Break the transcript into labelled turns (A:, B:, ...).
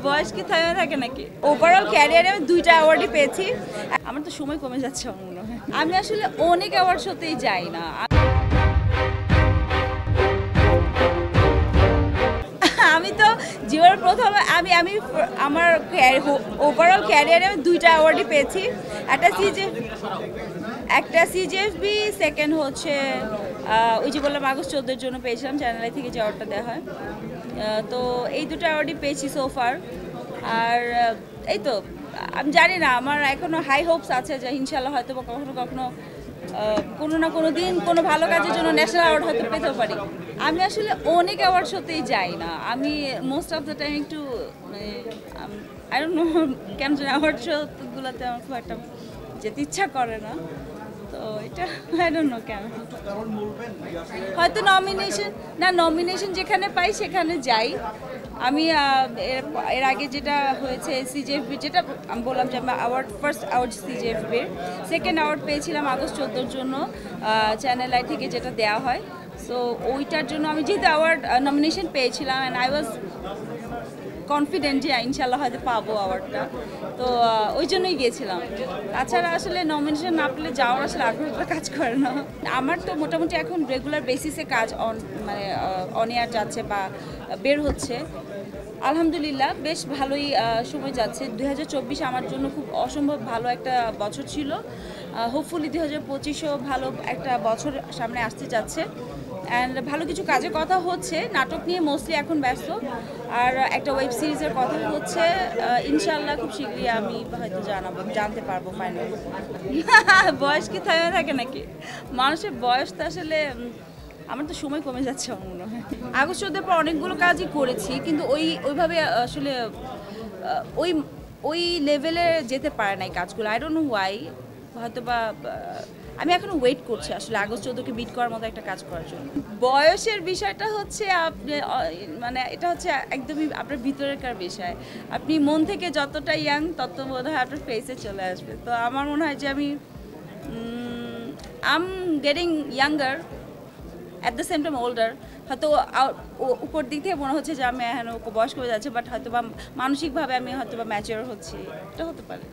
A: বয়স কি থেমে থাকে নাকি? ওভারঅল ক্যারিয়ারে আমি ২টা অ্যাওয়ার্ডই পেয়েছি। আমার তো সময় কমে যাচ্ছে আমার মনে হয়। আমি আসলে অনেক অ্যাওয়ার্ড শোতেই যাই না। আমি তো জীবনের প্রথম আমি আমি আমার ওভারঅল ক্যারিয়ারে আমি ২টা অ্যাওয়ার্ডই পেয়েছি। একটা সিজিএফবি, সেকেন্ড হচ্ছে ওই যে বললাম আগস্ট 14-এর জন্য পেয়েছিলাম, চ্যানেল আই থেকে যে অ্যাওয়ার্ডটা দেওয়া হয়। তো এই দুটো অ্যাওয়ার্ডই পেয়েছি সোফার। আর এই তো আমি জানি না, আমার এখনো হাই হোপস আছে যে ইনশাল্লাহ হয়তো বা কখনো কখনো কোনো না কোনো দিন কোনো ভালো কাজের জন্য ন্যাশনাল অ্যাওয়ার্ড হয়তো পেতেও পারি। আমি আসলে অনেক অ্যাওয়ার্ড শোতেই যাই না। আমি মোস্ট অফ দ্য টাইম একটু আই ডোন্ট নো কেন যেন অ্যাওয়ার্ড শোগুলোতে আমার খুব একটা যেতে ইচ্ছা করে না। তো এটা আই ডোন্ট নো কেন। হয়তো নমিনেশন যেখানে পাই সেখানে যাই। আমি এর আগে যেটা হয়েছে সিজিএফবি, যেটা আমি বললাম যে আমি ফার্স্ট অ্যাওয়ার্ড সিজিএফবির, সেকেন্ড অ্যাওয়ার্ড পেয়েছিলাম আগস্ট 14-এর জন্য চ্যানেল আই থেকে যেটা দেওয়া হয়। সো ওইটার জন্য আমি যেহেতু অ্যাওয়ার্ড নমিনেশন পেয়েছিলাম অ্যান্ড আই ওয়াজ কনফিডেন্ট যে ইনশাল্লাহ হয়তো পাবো অ্যাওয়ার্ডটা, তো ওই জন্যই গিয়েছিলাম। তাছাড়া আসলে নমিনেশন না পেলে যাওয়ার আসলে আগ্রহটা কাজ করে না। আমার তো মোটামুটি এখন রেগুলার বেসিসে কাজ মানে অন এয়ার যাচ্ছে বা বের হচ্ছে। আলহামদুলিল্লাহ বেশ ভালোই সময় যাচ্ছে। 2024 আমার জন্য খুব অসম্ভব ভালো একটা বছর ছিল। হোপফুলি 2025ও ভালো একটা বছর সামনে আসতে যাচ্ছে। অ্যান্ড ভালো কিছু কাজের কথা হচ্ছে, নাটক নিয়ে মোস্টলি এখন ব্যস্ত। আর একটা ওয়েব সিরিজের কথা হচ্ছে, ইনশাল্লাহ খুব শীঘ্রই আমি হয়তো জানতে পারবো ফাইনালি। বয়স কি থেমে থাকে নাকি? মানুষের বয়স তো আসলে আমার তো সময় কমে যাচ্ছে আমার মনে হয়। আগস্ট 14-এর পর অনেকগুলো কাজই করেছি, কিন্তু ওইভাবে আসলে ওই ওই লেভেলে যেতে পারে না এই কাজগুলো। I don't know Y. হয়তো বা আমি এখনো ওয়েট করছি আসলে আগস্ট 14-কে বিট করার মতো একটা কাজ করার জন্য। বয়সের বিষয়টা হচ্ছে মানে এটা হচ্ছে একদমই আপনার ভিতরেরকার বিষয়। আপনি মন থেকে যতটা ইয়াং তত বোধ হয় আপনার ফেসে চলে আসবে। তো আমার মনে হয় যে আমি I am getting younger at the same time older. হয়তো উপর দিক থেকে মনে হচ্ছে যে আমি এখন বয়স্ক হয়ে যাচ্ছে, বাট হয়তো বা মানসিকভাবে আমি হয়তো বা ম্যাচিওর হচ্ছি, এটা হতে পারে।